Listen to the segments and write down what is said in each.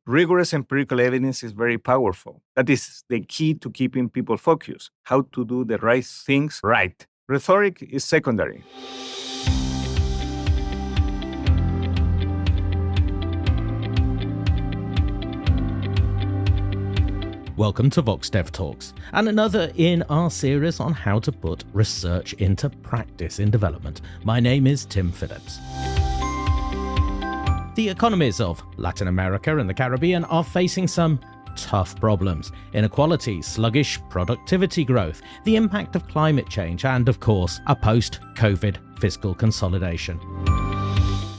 Rigorous empirical evidence is very powerful. That is the key to keeping people focused, how to do the right things right. Rhetoric is secondary. Welcome to VoxDevTalks, and another in our series on how to put research into practice in development. My name is Tim Phillips. The economies of Latin America and the Caribbean are facing some tough problems: inequality, sluggish productivity growth, the impact of climate change, and of course, a post-COVID fiscal consolidation.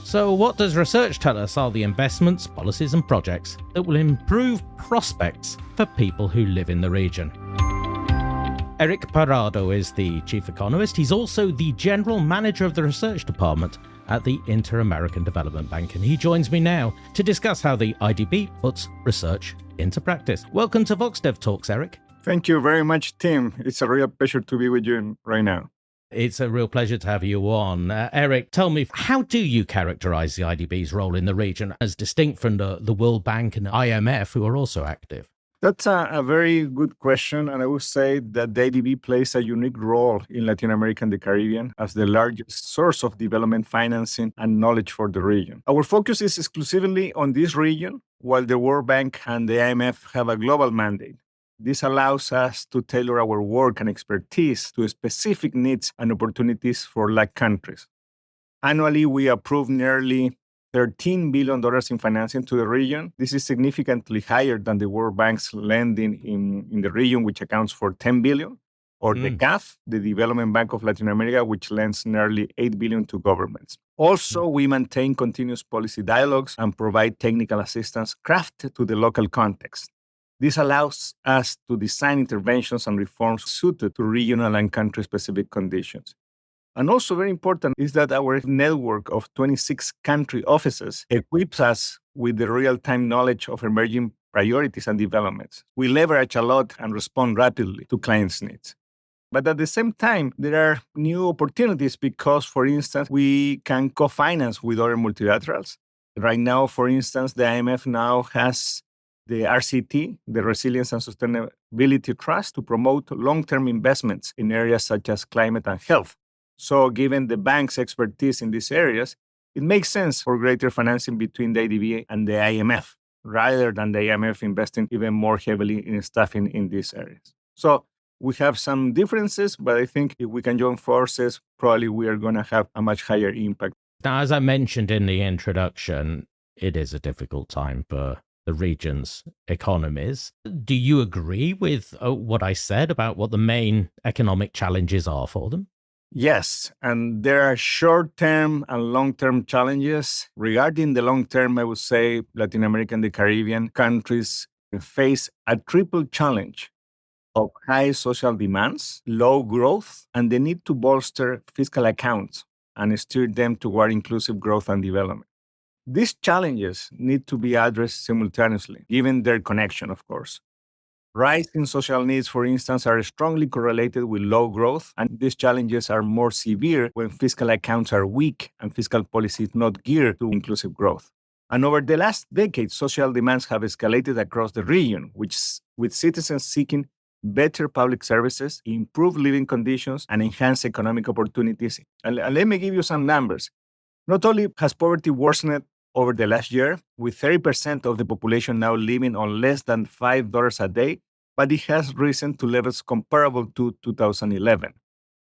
So what does research tell us are the investments, policies and projects that will improve prospects for people who live in the region? Eric Parrado is the Chief Economist. He's also the General Manager of the Research Department at the Inter-American Development Bank, and he joins me now to discuss how the IDB puts research into practice. Welcome to VoxDevTalks, Eric. Thank you very much, Tim. It's a real pleasure to be with you right now. It's a real pleasure to have you on. Eric, tell me, how do you characterize the IDB's role in the region as distinct from the World Bank and IMF, who are also active? That's a very good question, and I would say that the ADB plays a unique role in Latin America and the Caribbean as the largest source of development financing and knowledge for the region. Our focus is exclusively on this region, while the World Bank and the IMF have a global mandate. This allows us to tailor our work and expertise to specific needs and opportunities for LAC countries. Annually, we approve nearly $13 billion in financing to the region. This is significantly higher than the World Bank's lending in the region, which accounts for $10 billion, or the CAF, the Development Bank of Latin America, which lends nearly $8 billion to governments. Also, we maintain continuous policy dialogues and provide technical assistance crafted to the local context. This allows us to design interventions and reforms suited to regional and country-specific conditions. And also very important is that our network of 26 country offices equips us with the real-time knowledge of emerging priorities and developments. We leverage a lot and respond rapidly to clients' needs. But at the same time, there are new opportunities because, for instance, we can co-finance with other multilaterals. Right now, for instance, the IMF now has the RCT, the Resilience and Sustainability Trust, to promote long-term investments in areas such as climate and health. So given the bank's expertise in these areas, it makes sense for greater financing between the ADB and the IMF, rather than the IMF investing even more heavily in staffing in these areas. So we have some differences, but I think if we can join forces, probably we are going to have a much higher impact. Now, as I mentioned in the introduction, it is a difficult time for the region's economies. Do you agree with what I said about what the main economic challenges are for them? Yes, and there are short-term and long-term challenges. Regarding the long-term, I would say Latin America and the Caribbean countries face a triple challenge of high social demands, low growth, and the need to bolster fiscal accounts and steer them toward inclusive growth and development. These challenges need to be addressed simultaneously, given their connection, of course. Rising social needs, for instance, are strongly correlated with low growth, and these challenges are more severe when fiscal accounts are weak and fiscal policy is not geared to inclusive growth. And over the last decade, social demands have escalated across the region, with citizens seeking better public services, improved living conditions, and enhanced economic opportunities. And let me give you some numbers. Not only has poverty worsened over the last year, with 30% of the population now living on less than $5 a day, but it has risen to levels comparable to 2011.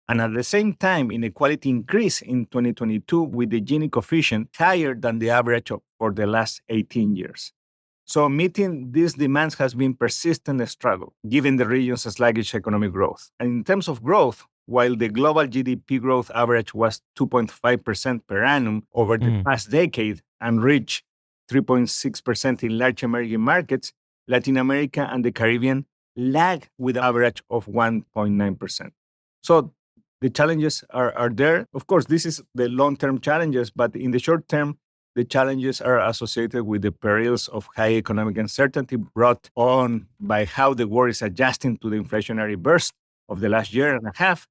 And at the same time, inequality increased in 2022 with the Gini coefficient higher than the average for the last 18 years. So meeting these demands has been persistent struggle, given the region's sluggish economic growth. And in terms of growth, while the global GDP growth average was 2.5% per annum over the past decade and reached 3.6% in large emerging markets, Latin America and the Caribbean lag with an average of 1.9%. So the challenges are there. Of course, this is the long-term challenges, but in the short term, the challenges are associated with the perils of high economic uncertainty brought on by how the world is adjusting to the inflationary burst of the last year and a half,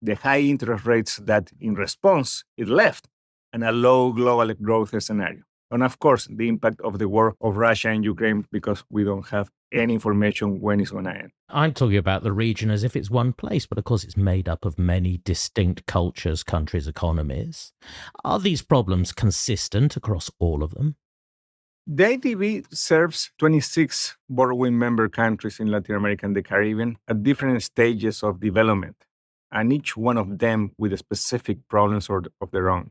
the high interest rates that in response it left, and a low global growth scenario. And of course, the impact of the war of Russia and Ukraine, because we don't have any information when it's going to end. I'm talking about the region as if it's one place, but of course it's made up of many distinct cultures, countries, economies. Are these problems consistent across all of them? The ADB serves 26 borrowing member countries in Latin America and the Caribbean at different stages of development, and each one of them with specific problems of their own.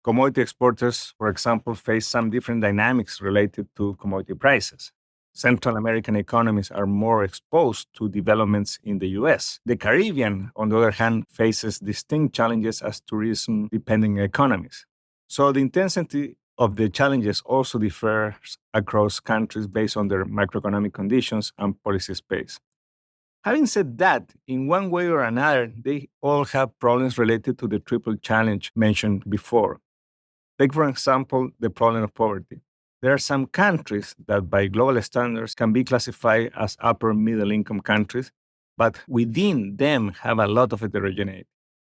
Commodity exporters, for example, face some different dynamics related to commodity prices. Central American economies are more exposed to developments in the US. The Caribbean, on the other hand, faces distinct challenges as tourism dependent economies. So the intensity of the challenges also differs across countries based on their macroeconomic conditions and policy space. Having said that, in one way or another, they all have problems related to the triple challenge mentioned before. Take, for example, the problem of poverty. There are some countries that, by global standards, can be classified as upper middle income countries, but within them have a lot of heterogeneity.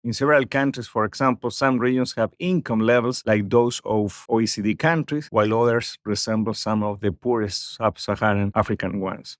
In several countries, for example, some regions have income levels like those of OECD countries, while others resemble some of the poorest sub-Saharan African ones.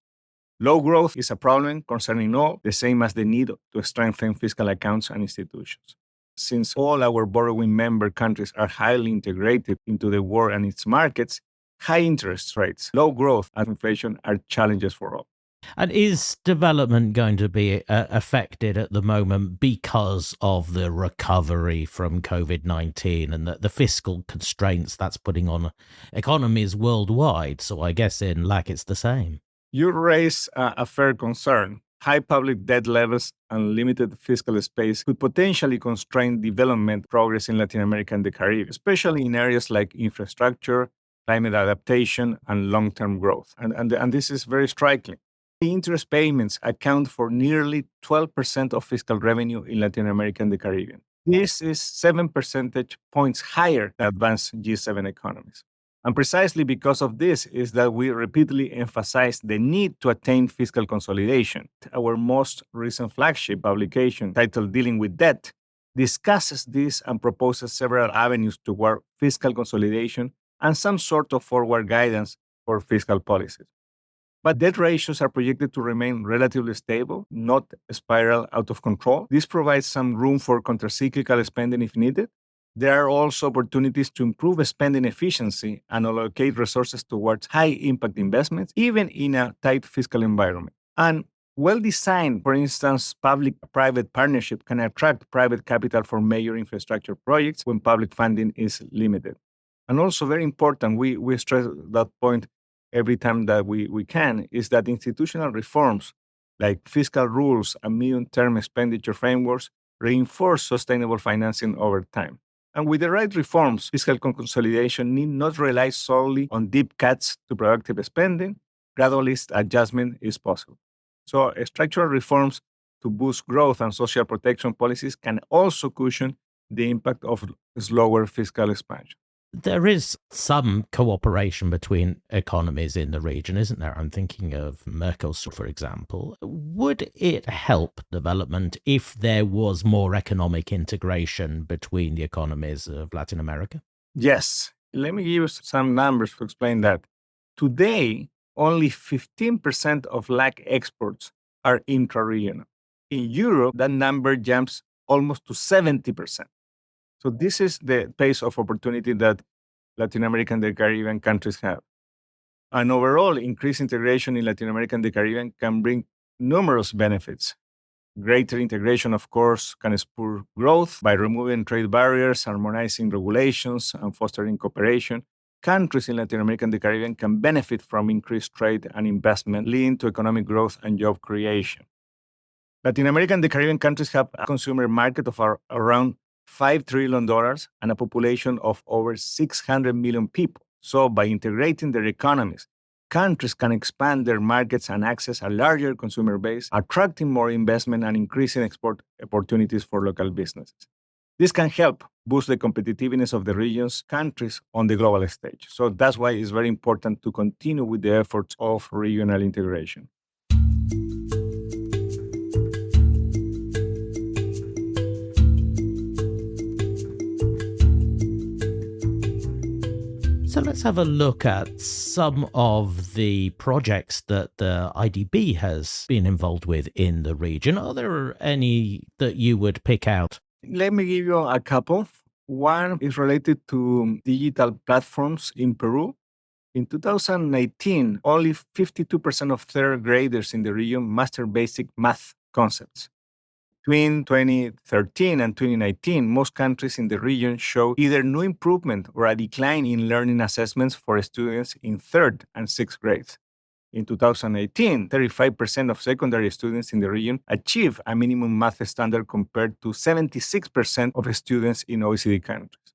Low growth is a problem concerning all, the same as the need to strengthen fiscal accounts and institutions. Since all our borrowing member countries are highly integrated into the world and its markets, high interest rates, low growth, and inflation are challenges for all. And is development going to be affected at the moment because of the recovery from COVID-19 and the fiscal constraints that's putting on economies worldwide? So I guess in LAC it's the same. You raise a fair concern. High public debt levels and limited fiscal space could potentially constrain development progress in Latin America and the Caribbean, especially in areas like infrastructure, climate adaptation, and long-term growth. And this is very striking. The interest payments account for nearly 12% of fiscal revenue in Latin America and the Caribbean. This is 7 percentage points higher than advanced G7 economies. And precisely because of this is that we repeatedly emphasize the need to attain fiscal consolidation. Our most recent flagship publication, titled Dealing with Debt, discusses this and proposes several avenues toward fiscal consolidation and some sort of forward guidance for fiscal policies. But debt ratios are projected to remain relatively stable, not spiral out of control. This provides some room for countercyclical spending if needed. There are also opportunities to improve spending efficiency and allocate resources towards high-impact investments, even in a tight fiscal environment. And well-designed, for instance, public-private partnership can attract private capital for major infrastructure projects when public funding is limited. And also very important, we stress that point every time that we can, is that institutional reforms like fiscal rules and medium-term expenditure frameworks reinforce sustainable financing over time. And with the right reforms, fiscal consolidation need not rely solely on deep cuts to productive spending. Gradualist adjustment is possible. So structural reforms to boost growth and social protection policies can also cushion the impact of slower fiscal expansion. There is some cooperation between economies in the region, isn't there? I'm thinking of Mercosur, for example. Would it help development if there was more economic integration between the economies of Latin America? Yes. Let me give you some numbers to explain that. Today, only 15% of LAC exports are intra-regional. In Europe, that number jumps almost to 70%. So this is the pace of opportunity that Latin American and the Caribbean countries have. And overall, increased integration in Latin America and the Caribbean can bring numerous benefits. Greater integration, of course, can spur growth by removing trade barriers, harmonizing regulations, and fostering cooperation. Countries in Latin America and the Caribbean can benefit from increased trade and investment, leading to economic growth and job creation. Latin America and the Caribbean countries have a consumer market of around $5 trillion and a population of over 600 million people. So by integrating their economies, countries can expand their markets and access a larger consumer base, attracting more investment and increasing export opportunities for local businesses. This can help boost the competitiveness of the region's countries on the global stage. So that's why it's very important to continue with the efforts of regional integration. So let's have a look at some of the projects that the IDB has been involved with in the region. Are there any that you would pick out? Let me give you a couple. One is related to digital platforms in Peru. In 2018, only 52% of third graders in the region mastered basic math concepts. Between 2013 and 2019, most countries in the region show either no improvement or a decline in learning assessments for students in third and sixth grades. In 2018, 35% of secondary students in the region achieved a minimum math standard compared to 76% of students in OECD countries.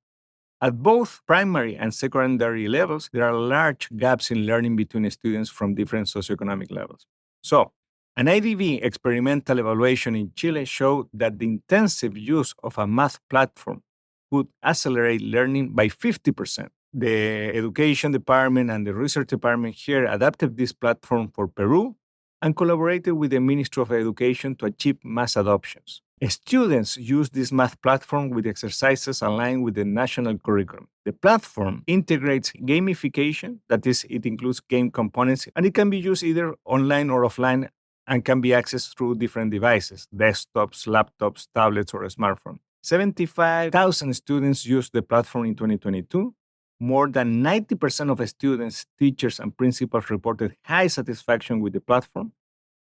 At both primary and secondary levels, there are large gaps in learning between students from different socioeconomic levels. So, an ADB experimental evaluation in Chile showed that the intensive use of a math platform would accelerate learning by 50%. The education department and the research department here adapted this platform for Peru and collaborated with the Ministry of Education to achieve mass adoptions. Students use this math platform with exercises aligned with the national curriculum. The platform integrates gamification, that is, it includes game components, and it can be used either online or offline and can be accessed through different devices, desktops, laptops, tablets, or a smartphone. 75,000 students used the platform in 2022. More than 90% of students, teachers, and principals reported high satisfaction with the platform.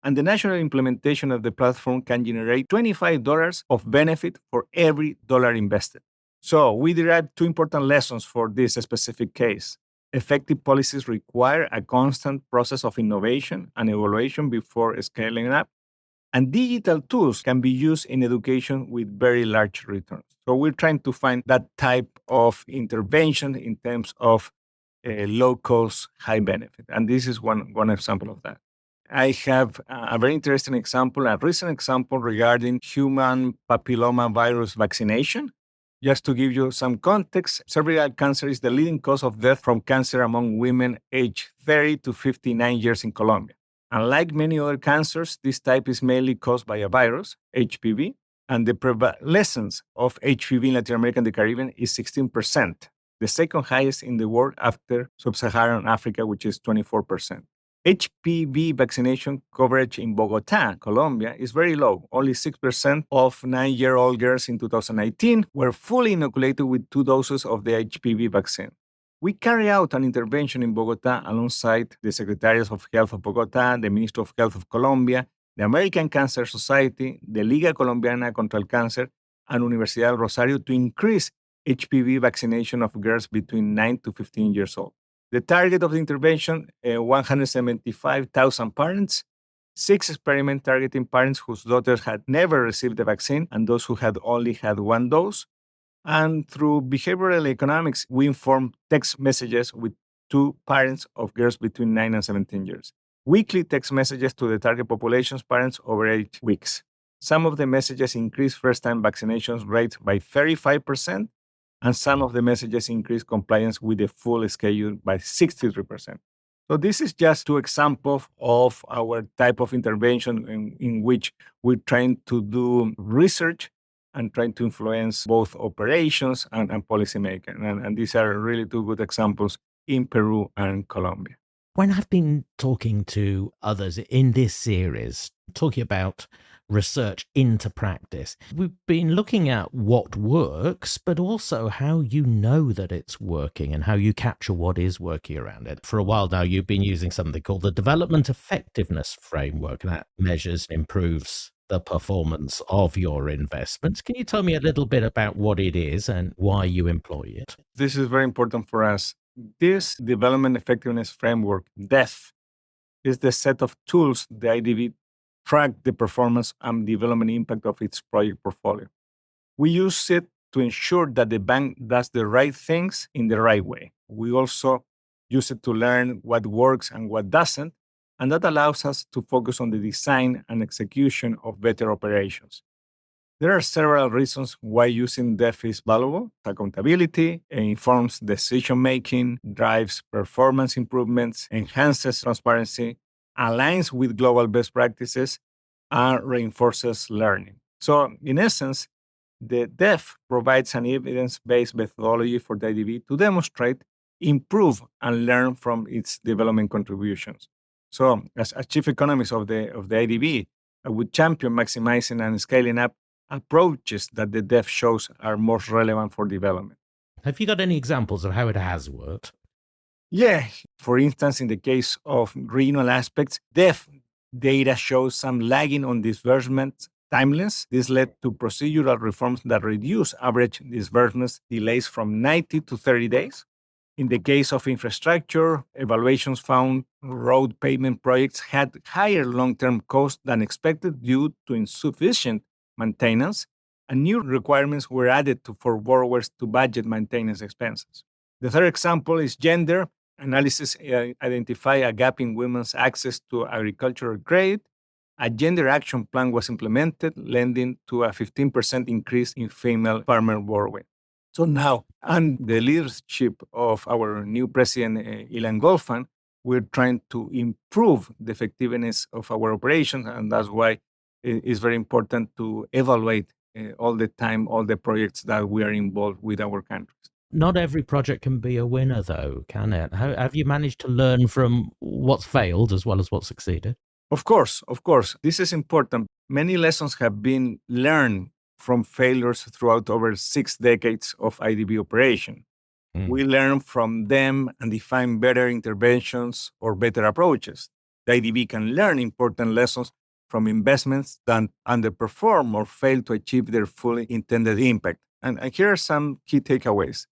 And the national implementation of the platform can generate $25 of benefit for every dollar invested. So we derived two important lessons for this specific case. Effective policies require a constant process of innovation and evaluation before scaling up. And digital tools can be used in education with very large returns. So we're trying to find that type of intervention in terms of low cost, high benefit. And this is one example of that. I have a very interesting example, a recent example regarding human papilloma virus vaccination. Just to give you some context, cervical cancer is the leading cause of death from cancer among women aged 30 to 59 years in Colombia. Unlike many other cancers, this type is mainly caused by a virus, HPV, and the prevalence of HPV in Latin America and the Caribbean is 16%, the second highest in the world after Sub-Saharan Africa, which is 24%. HPV vaccination coverage in Bogota, Colombia, is very low. Only 6% of 9-year-old girls in 2018 were fully inoculated with 2 doses of the HPV vaccine. We carry out an intervention in Bogota alongside the Secretaries of Health of Bogota, the Ministry of Health of Colombia, the American Cancer Society, the Liga Colombiana contra el Cáncer, and Universidad del Rosario to increase HPV vaccination of girls between 9 to 15 years old. The target of the intervention, 175,000 parents, 6 experiment targeting parents whose daughters had never received the vaccine and those who had only had 1 dose. And through behavioral economics, we informed text messages with 2 parents of girls between 9 and 17 years. Weekly text messages to the target population's parents over 8 weeks. Some of the messages increased first-time vaccinations rates by 35%, and some of the messages increase compliance with the full schedule by 63%. So this is just 2 examples of our type of intervention in which we're trying to do research and trying to influence both operations and policymakers. And these are really 2 good examples in Peru and Colombia. When I've been talking to others in this series, talking about research into practice, we've been looking at what works, but also how you know that it's working and how you capture what is working around it. For a while now, you've been using something called the Development Effectiveness Framework, and that measures and improves the performance of your investments. Can you tell me a little bit about what it is and why you employ it? This is very important for us. This Development Effectiveness Framework, DEF, is the set of tools the IDB track the performance and development impact of its project portfolio. We use it to ensure that the bank does the right things in the right way. We also use it to learn what works and what doesn't, and that allows us to focus on the design and execution of better operations. There are several reasons why using DEF is valuable. Accountability informs decision-making, drives performance improvements, enhances transparency, aligns with global best practices, and reinforces learning. So, in essence, the DEF provides an evidence-based methodology for the IDB to demonstrate improve and learn from its development contributions. So, as chief economist of the ADB, I would champion maximizing and scaling up approaches that the DEF shows are most relevant for development. Have you got any examples of how it has worked? Yeah, for instance, in the case of regional aspects, DEF data shows some lagging on disbursement timelines. This led to procedural reforms that reduce average disbursements delays from 90 to 30 days. In the case of infrastructure, evaluations found road pavement projects had higher long term costs than expected due to insufficient maintenance, and new requirements were added for borrowers to budget maintenance expenses. The third example is gender analysis identify a gap in women's access to agricultural credit. A gender action plan was implemented, lending to a 15% increase in female farmer borrowing. So now, under the leadership of our new president, Ilan Golfan, we're trying to improve the effectiveness of our operations, and that's why it's very important to evaluate all the time all the projects that we are involved with our countries. Not every project can be a winner, though, can it? How have you managed to learn from what's failed as well as what's succeeded? Of course, of course. This is important. Many lessons have been learned from failures throughout over 6 decades of IDB operation. We learn from them and define better interventions or better approaches. The IDB can learn important lessons from investments that underperform or fail to achieve their fully intended impact. And here are some key takeaways.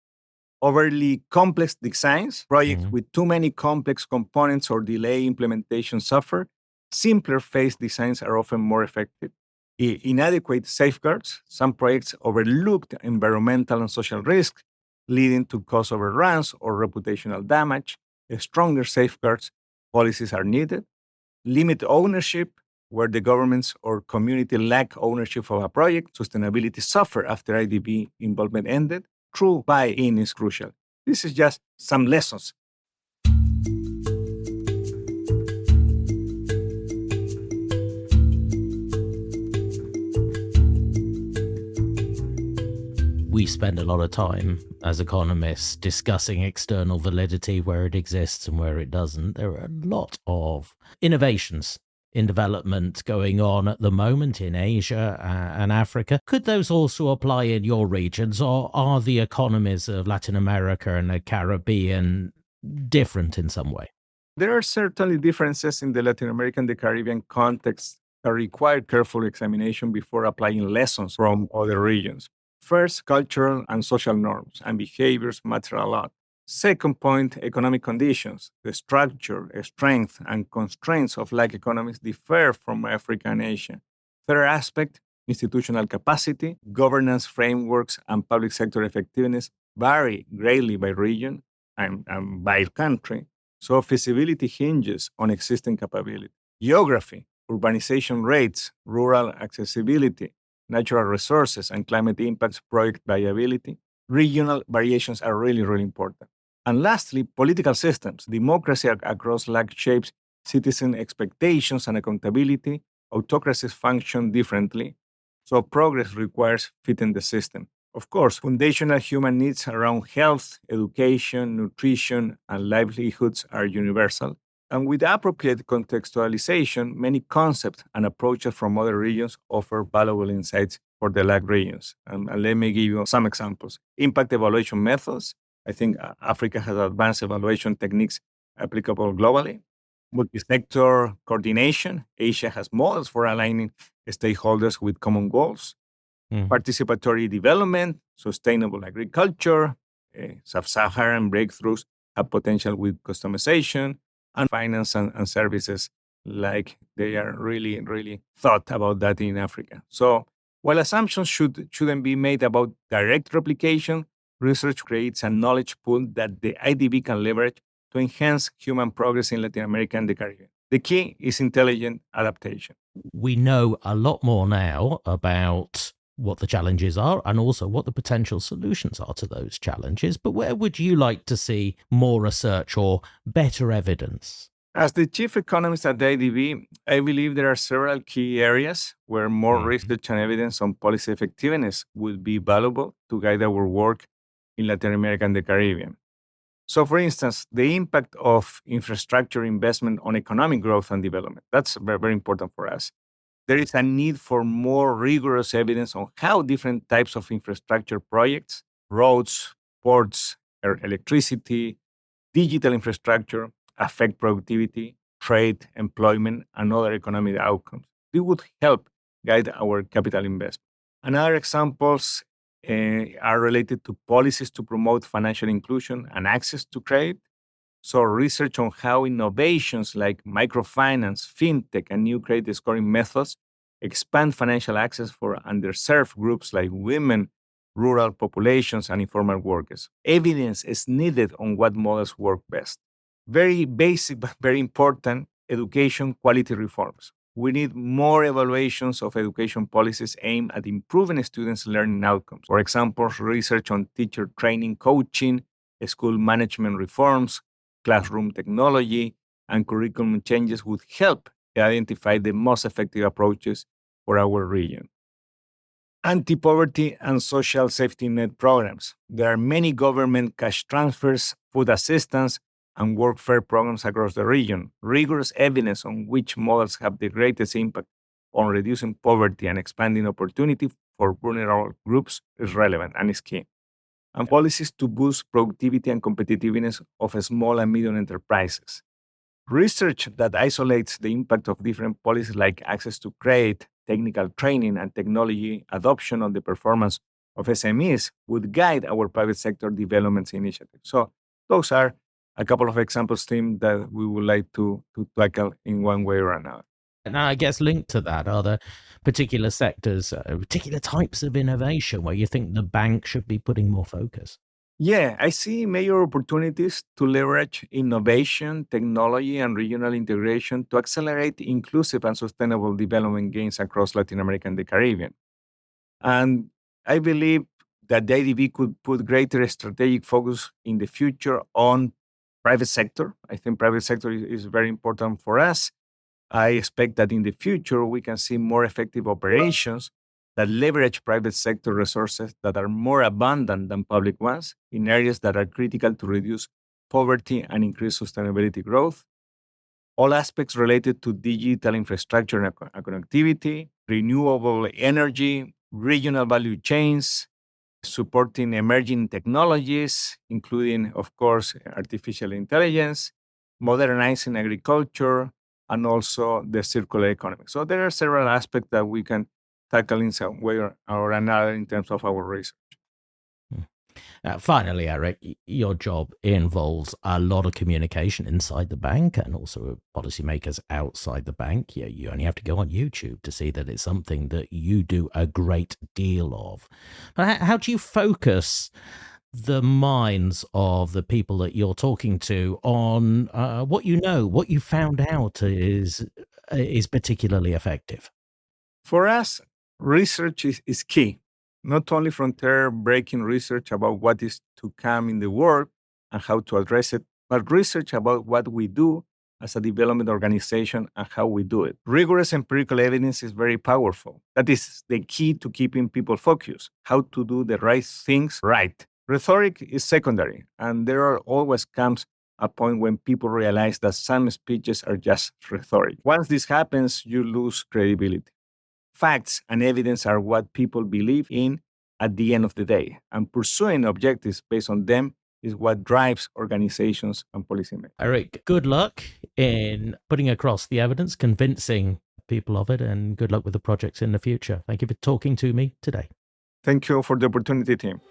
Overly complex designs, projects with too many complex components or delay implementation suffer. Simpler phase designs are often more effective. Inadequate safeguards, some projects overlooked environmental and social risks, leading to cost overruns or reputational damage. Stronger safeguards policies are needed. Limit ownership, where the governments or community lack ownership of a project, sustainability suffer after IDB involvement ended. True buy-in is crucial. This is just some lessons. We spend a lot of time as economists discussing external validity, where it exists and where it doesn't. There are a lot of innovations in development going on at the moment in Asia and Africa. Could those also apply in your regions, or are the economies of Latin America and the Caribbean different in some way? There are certainly differences in the Latin American and the Caribbean context that require careful examination before applying lessons from other regions. First, cultural and social norms and behaviors matter a lot. Second point, economic conditions. The structure, strength, and constraints of like economies differ from Africa and Asia. Third aspect, institutional capacity, governance frameworks, and public sector effectiveness vary greatly by region and by country. So feasibility hinges on existing capability. Geography, urbanization rates, rural accessibility, natural resources, and climate impacts project viability. Regional variations are really, really important. And lastly, political systems. Democracy across like shapes citizen expectations and accountability. Autocracies function differently. So progress requires fitting the system. Of course, foundational human needs around health, education, nutrition, and livelihoods are universal. And with appropriate contextualization, many concepts and approaches from other regions offer valuable insights for the LAC regions. And let me give you some examples. Impact evaluation methods. I think Africa has advanced evaluation techniques applicable globally. Multi-sector coordination. Asia has models for aligning stakeholders with common goals. Participatory development, sustainable agriculture, sub-Saharan breakthroughs have potential with customization, and finance and services, like they are really, really thought about that in Africa. So while assumptions shouldn't be made about direct replication, research creates a knowledge pool that the IDB can leverage to enhance human progress in Latin America and the Caribbean. The key is intelligent adaptation. We know a lot more now about what the challenges are and also what the potential solutions are to those challenges. But where would you like to see more research or better evidence? As the chief economist at the IDB, I believe there are several key areas where more research and evidence on policy effectiveness would be valuable to guide our work in Latin America and the Caribbean. So, for instance, the impact of infrastructure investment on economic growth and development. That's very, very important for us. There is a need for more rigorous evidence on how different types of infrastructure projects, roads, ports, electricity, digital infrastructure affect productivity, trade, employment, and other economic outcomes. It would help guide our capital investment. Another examples are related to policies to promote financial inclusion and access to credit. So, research on how innovations like microfinance, fintech, and new credit scoring methods expand financial access for underserved groups like women, rural populations, and informal workers. Evidence is needed on what models work best. Very basic, but very important education quality reforms. We need more evaluations of education policies aimed at improving students' learning outcomes. For example, research on teacher training, coaching, school management reforms, classroom technology, and curriculum changes would help identify the most effective approaches for our region. Anti-poverty and social safety net programs. There are many government cash transfers, food assistance, and workfare programs across the region. Rigorous evidence on which models have the greatest impact on reducing poverty and expanding opportunity for vulnerable groups is relevant and is key. And policies to boost productivity and competitiveness of small and medium enterprises. Research that isolates the impact of different policies like access to credit, technical training, and technology adoption on the performance of SMEs would guide our private sector development initiatives. So those are a couple of examples, Tim, that we would like to tackle in one way or another. And I guess linked to that, are there particular sectors, particular types of innovation where you think the bank should be putting more focus? Yeah, I see major opportunities to leverage innovation, technology, and regional integration to accelerate inclusive and sustainable development gains across Latin America and the Caribbean. And I believe that the ADB could put greater strategic focus in the future on private sector. I think private sector is very important for us. I expect that in the future, we can see more effective operations that leverage private sector resources that are more abundant than public ones in areas that are critical to reduce poverty and increase sustainability growth. All aspects related to digital infrastructure and connectivity, renewable energy, regional value chains, supporting emerging technologies, including, of course, artificial intelligence, modernizing agriculture, and also the circular economy. So there are several aspects that we can tackle in some way or another in terms of our research. Finally, Eric, your job involves a lot of communication inside the bank and also with policymakers outside the bank. Yeah, you only have to go on YouTube to see that it's something that you do a great deal of. How do you focus the minds of the people that you're talking to on what you know, what you found out is particularly effective? For us, research is key, not only frontier-breaking research about what is to come in the world and how to address it, but research about what we do as a development organization and how we do it. Rigorous empirical evidence is very powerful. That is the key to keeping people focused, how to do the right things right. Rhetoric is secondary, and there always comes a point when people realize that some speeches are just rhetoric. Once this happens, you lose credibility. Facts and evidence are what people believe in at the end of the day, and pursuing objectives based on them is what drives organizations and policymakers. Eric, good luck in putting across the evidence, convincing people of it, and good luck with the projects in the future. Thank you for talking to me today. Thank you for the opportunity, Tim.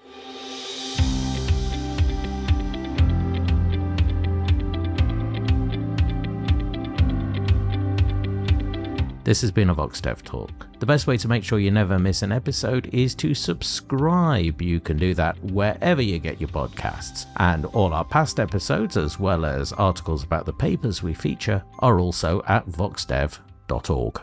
This has been a VoxDev Talk. The best way to make sure you never miss an episode is to subscribe. You can do that wherever you get your podcasts. And all our past episodes, as well as articles about the papers we feature, are also at voxdev.org.